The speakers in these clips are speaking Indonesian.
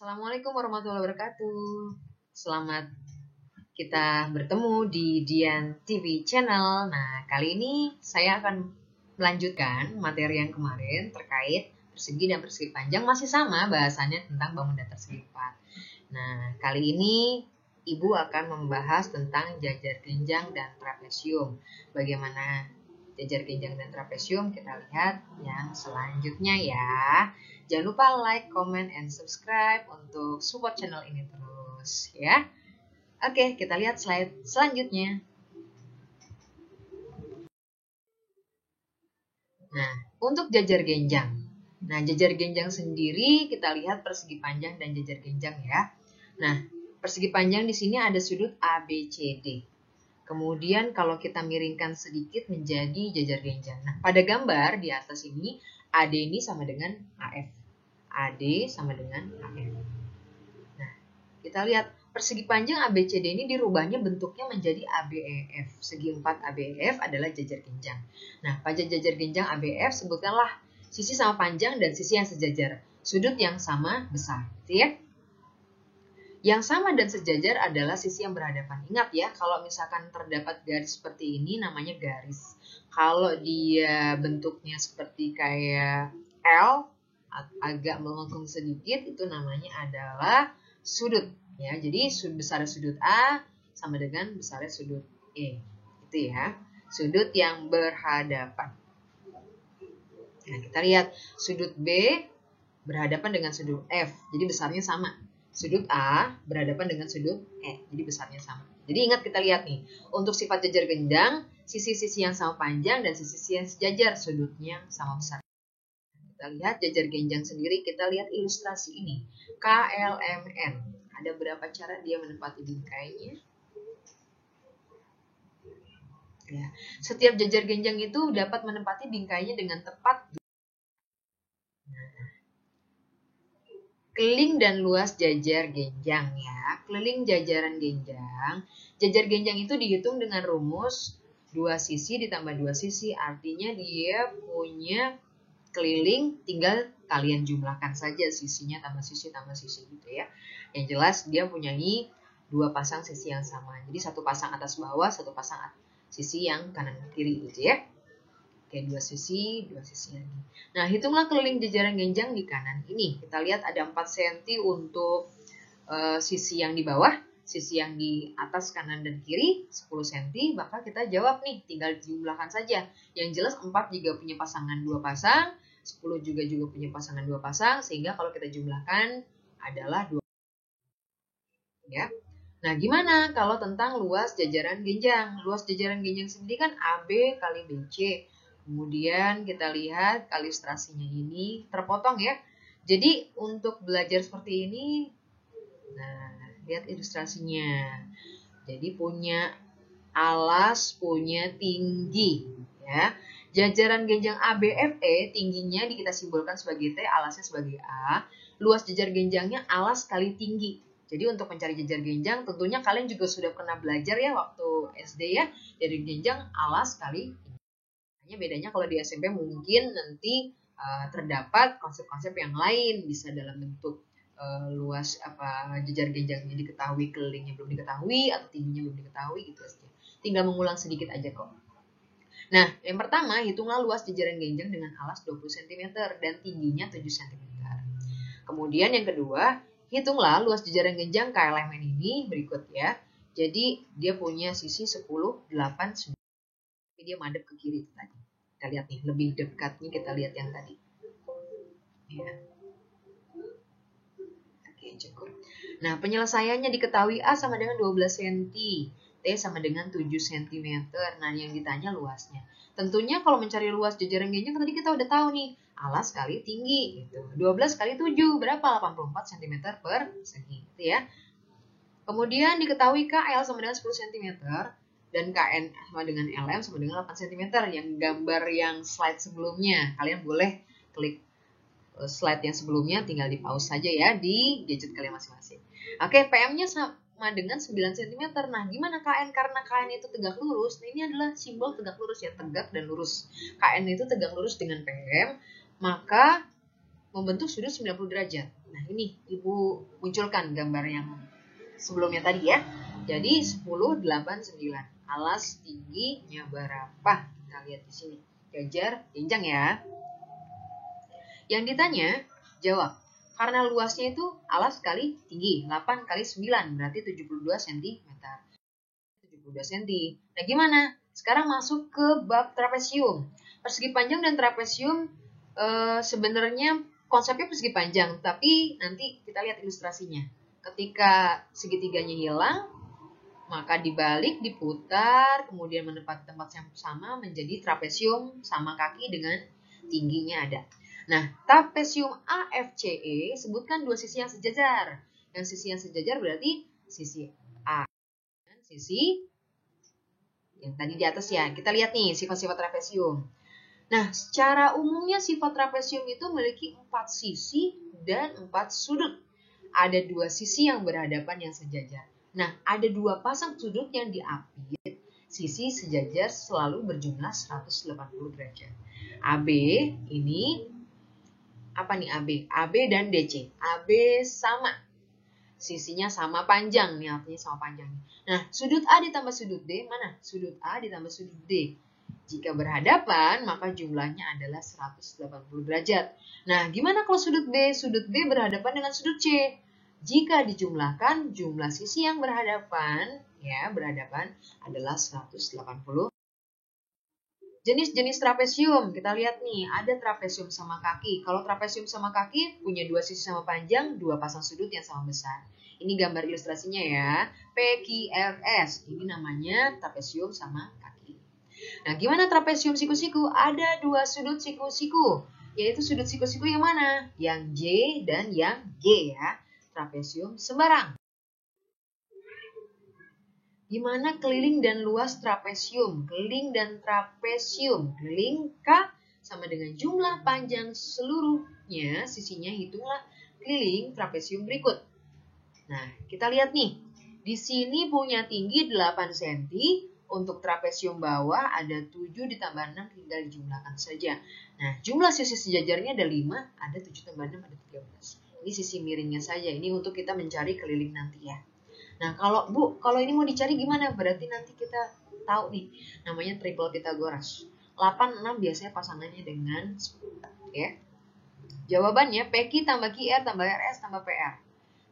Assalamualaikum warahmatullahi wabarakatuh. Selamat kita bertemu di Dian TV Channel. Nah, kali ini saya akan melanjutkan materi yang kemarin terkait persegi dan persegi panjang. Masih sama bahasannya tentang bangun datar segi 4. Nah, kali ini Ibu akan membahas tentang jajar genjang dan trapesium. Bagaimana jajar genjang dan trapesium, kita lihat yang selanjutnya ya. Jangan lupa like, comment, and subscribe untuk support channel ini terus ya. Oke, kita lihat slide selanjutnya. Nah, untuk jajar genjang. Nah, jajar genjang sendiri kita lihat persegi panjang dan jajar genjang ya. Nah, persegi panjang di sini ada sudut ABCD. Kemudian kalau kita miringkan sedikit menjadi jajar genjang. Nah, pada gambar di atas ini AD ini sama dengan AF. AD sama dengan AF. Nah, kita lihat persegi panjang ABCD ini dirubahnya bentuknya menjadi ABEF. Segi 4 ABEF adalah jajar genjang. Nah, pada jajar genjang ABEF sebutkanlah sisi sama panjang dan sisi yang sejajar. Sudut yang sama besar, gitu ya. Yang sama dan sejajar adalah sisi yang berhadapan. Ingat ya, kalau misalkan terdapat garis seperti ini namanya garis. Kalau dia bentuknya seperti kayak L, agak melengkung sedikit, itu namanya adalah sudut. Ya, jadi besar sudut A sama dengan besar sudut E. Itu ya, sudut yang berhadapan. Nah, kita lihat sudut B berhadapan dengan sudut F, jadi besarnya sama. Sudut A berhadapan dengan sudut E, jadi besarnya sama. Jadi ingat, kita lihat nih, untuk sifat jajar genjang, sisi-sisi yang sama panjang dan sisi-sisi yang sejajar, sudutnya sama besar. Kita lihat jajar genjang sendiri, kita lihat ilustrasi ini. KLMN, ada berapa cara dia menempati bingkainya? Ya, setiap jajar genjang itu dapat menempati bingkainya dengan tepat. Keliling dan luas jajar genjang ya. Keliling jajaran genjang. Jajar genjang itu dihitung dengan rumus 2 sisi ditambah 2 sisi. Artinya dia punya keliling, tinggal kalian jumlahkan saja sisinya tambah sisi gitu ya. Yang jelas dia punya 2 pasang sisi yang sama. Jadi satu pasang atas bawah, satu pasang sisi yang kanan kiri gitu ya. Oke, 2 sisi lagi. Nah, hitunglah keliling jajaran genjang di kanan ini. Kita lihat ada 4 cm untuk sisi yang di bawah, sisi yang di atas kanan dan kiri 10 cm. Maka kita jawab nih, tinggal jumlahkan saja. Yang jelas 4 juga punya pasangan 2 pasang, 10 juga punya pasangan 2 pasang, sehingga kalau kita jumlahkan adalah 2. Ya. Nah, gimana kalau tentang luas jajaran genjang? Luas jajaran genjang sendiri kan AB kali BC. Kemudian kita lihat ilustrasinya ini terpotong ya. Jadi untuk belajar seperti ini, nah lihat ilustrasinya. Jadi punya alas, punya tinggi ya. Jajaran genjang ABFE tingginya kita simbolkan sebagai T, alasnya sebagai A. Luas jajar genjangnya alas kali tinggi. Jadi untuk mencari jajar genjang tentunya kalian juga sudah pernah belajar ya waktu SD ya. Jajar genjang alas kali tinggi. Hanya bedanya kalau di SMP mungkin nanti terdapat konsep-konsep yang lain, bisa dalam bentuk luas jajar genjangnya diketahui, kelilingnya belum diketahui, atau tingginya belum diketahui gitu aja. Tinggal mengulang sedikit aja kok. Nah, yang pertama, hitunglah luas jajaran genjang dengan alas 20 cm dan tingginya 7 cm. Kemudian yang kedua, hitunglah luas jajaran genjang KLMN ini berikut ya. Jadi dia punya sisi 10, 8, 9. Tapi dia madep ke kiri tadi. Kita lihat nih, lebih dekatnya kita lihat yang tadi. Ya. Oke, cukup. Nah, penyelesaiannya diketahui A sama dengan 12 cm, T sama dengan 7 cm. Nah, yang ditanya luasnya. Tentunya kalau mencari luas jajaran genjang tadi kita udah tahu nih, alas kali tinggi gitu. 12 kali 7 berapa? 84 cm per segi gitu ya. Kemudian diketahui KL sama dengan 10 cm dan KN sama dengan LM sama dengan 8 cm. Yang gambar yang slide sebelumnya, kalian boleh klik slide yang sebelumnya, tinggal di pause saja ya di gadget kalian masing-masing. Oke, PM-nya sama dengan 9 cm. Nah, gimana KN? Karena KN itu tegak lurus. Nah, ini adalah simbol tegak lurus ya, tegak dan lurus. KN itu tegak lurus dengan PM, maka membentuk sudut 90 derajat. Nah, ini Ibu munculkan gambar yang sebelumnya tadi ya. Jadi 10, 8, 9. Alas tingginya berapa? Kita lihat di sini. Jajar, jenjang ya. Yang ditanya, jawab. Karena luasnya itu alas kali tinggi. 8 kali 9 berarti 72 cm. 72 cm. Nah, gimana? Sekarang masuk ke bab trapesium. Persegi panjang dan trapesium sebenarnya konsepnya persegi panjang, tapi nanti kita lihat ilustrasinya. Ketika segitiganya hilang, maka dibalik, diputar, kemudian menempati tempat yang sama menjadi trapesium sama kaki dengan tingginya ada. Nah, trapesium AFCE sebutkan dua sisi yang sejajar. Yang sisi yang sejajar berarti sisi A dan sisi yang tadi di atas ya. Kita lihat nih sifat-sifat trapesium. Nah, secara umumnya sifat trapesium itu memiliki 4 sisi dan 4 sudut. Ada 2 sisi yang berhadapan yang sejajar. Nah, ada 2 pasang sudut yang diapit. Sisi sejajar selalu berjumlah 180 derajat. AB ini apa nih AB? AB dan DC. AB sama. Sisinya sama panjang nih, artinya sama panjang. Nah, sudut A ditambah sudut D, mana? Sudut A ditambah sudut D. Jika berhadapan, maka jumlahnya adalah 180 derajat. Nah, gimana kalau sudut B? Sudut B berhadapan dengan sudut C. Jika dijumlahkan, jumlah sisi yang berhadapan adalah 180. Jenis-jenis trapesium, kita lihat nih, ada trapesium sama kaki. Kalau trapesium sama kaki punya 2 sisi sama panjang, 2 pasang sudut yang sama besar. Ini gambar ilustrasinya ya, PQRS. Ini namanya trapesium sama kaki. Nah, gimana trapesium siku-siku? Ada 2 sudut siku-siku, yaitu sudut siku-siku yang mana? Yang J dan yang G ya. Trapesium sembarang. Gimana keliling dan luas trapesium? Keliling dan trapesium. Keliling K sama dengan jumlah panjang seluruhnya, sisinya hitunglah keliling trapesium berikut. Nah, kita lihat nih. Di sini punya tinggi 8 cm. Untuk trapesium bawah ada 7 ditambah 6, tinggal dijumlahkan saja. Nah, jumlah sisi sejajarnya ada 5, ada 7 tambah 6, ada 13. Ini sisi miringnya saja. Ini untuk kita mencari keliling nanti ya. Nah, kalau ini mau dicari gimana? Berarti nanti kita tahu nih, namanya triple Pythagoras. 8, 6 biasanya pasangannya dengan 10. Ya. Jawabannya PQ tambah QR tambah RS tambah PR.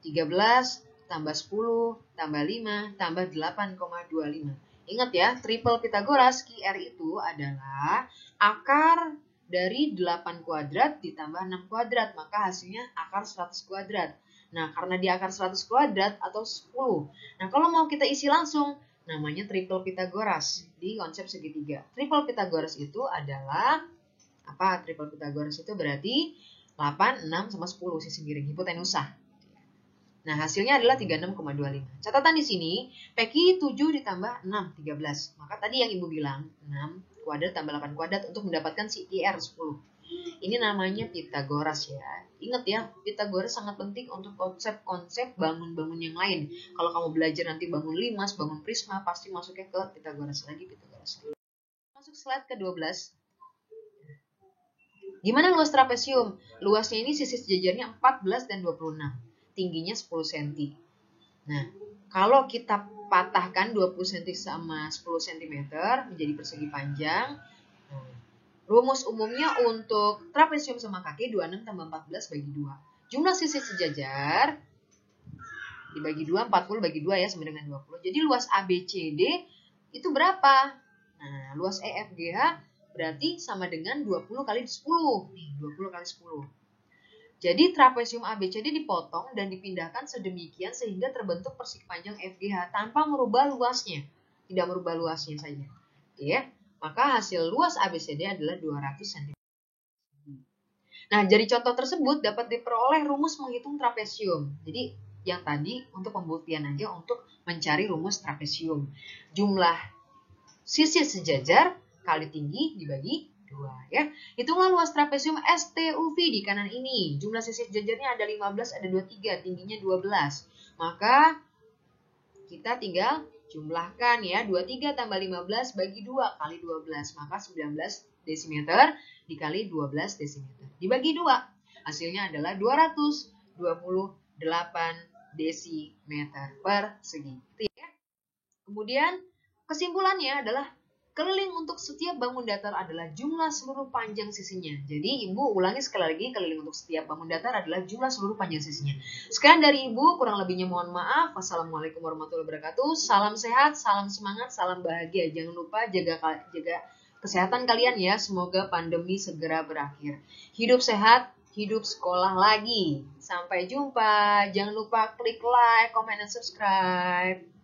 13 tambah 10 tambah 5 tambah 8,25. Ingat ya, triple Pythagoras QR itu adalah akar dari 8 kuadrat ditambah 6 kuadrat. Maka hasilnya akar 100 kuadrat. Nah, karena di akar 100 kuadrat atau 10. Nah, kalau mau kita isi langsung, namanya triple Pythagoras di konsep segitiga. Triple Pythagoras itu adalah apa? Triple Pythagoras itu berarti 8, 6, sama 10 sisi miring, hipotenusa. Nah, hasilnya adalah 36,25. Catatan di sini, PQ 7 ditambah 6, 13. Maka tadi yang Ibu bilang, 6 kuadrat tambah 8 kuadrat untuk mendapatkan si IR 10. Ini namanya Pythagoras ya. Ingat ya, Pythagoras sangat penting untuk konsep-konsep bangun-bangun yang lain. Kalau kamu belajar nanti bangun limas, bangun prisma, pasti masuknya ke Pythagoras lagi. Masuk slide ke-12. Gimana luas trapesium? Luasnya ini sisi sejajarnya 14 dan 26. Tingginya 10 cm. Nah, kalau kita patahkan 20 cm sama 10 cm menjadi persegi panjang, rumus umumnya untuk trapesium sama kaki 26 tambah 14 bagi 2. Jumlah sisi sejajar dibagi 2, 40 bagi 2 ya, sama dengan 20. Jadi luas ABCD itu berapa? Nah, luas EFGH berarti sama dengan 20 kali 10. Nih, 20 kali 10. Jadi trapesium ABCD dipotong dan dipindahkan sedemikian sehingga terbentuk persegi panjang FGH tanpa merubah luasnya. Tidak merubah luasnya saja. Oke. Maka hasil luas ABCD adalah 200 cm. Nah, dari contoh tersebut dapat diperoleh rumus menghitung trapesium. Jadi, yang tadi untuk pembuktian aja untuk mencari rumus trapesium. Jumlah sisi sejajar kali tinggi dibagi 2 ya. Hitunglah luas trapesium STUV di kanan ini. Jumlah sisi sejajarnya ada 15, ada 23, tingginya 12. Maka kita tinggal jumlahkan ya, 23 tambah 15 bagi 2 kali 12, maka 19 desimeter dikali 12 desimeter. Dibagi 2, hasilnya adalah 200. desimeter persegi. Itu ya. Kemudian kesimpulannya adalah keliling untuk setiap bangun datar adalah jumlah seluruh panjang sisinya. Jadi Ibu ulangi sekali lagi, keliling untuk setiap bangun datar adalah jumlah seluruh panjang sisinya. Sekian dari Ibu, kurang lebihnya mohon maaf. Wassalamualaikum warahmatullahi wabarakatuh. Salam sehat, salam semangat, salam bahagia. Jangan lupa jaga kesehatan kalian ya. Semoga pandemi segera berakhir. Hidup sehat, hidup sekolah lagi. Sampai jumpa. Jangan lupa klik like, comment, dan subscribe.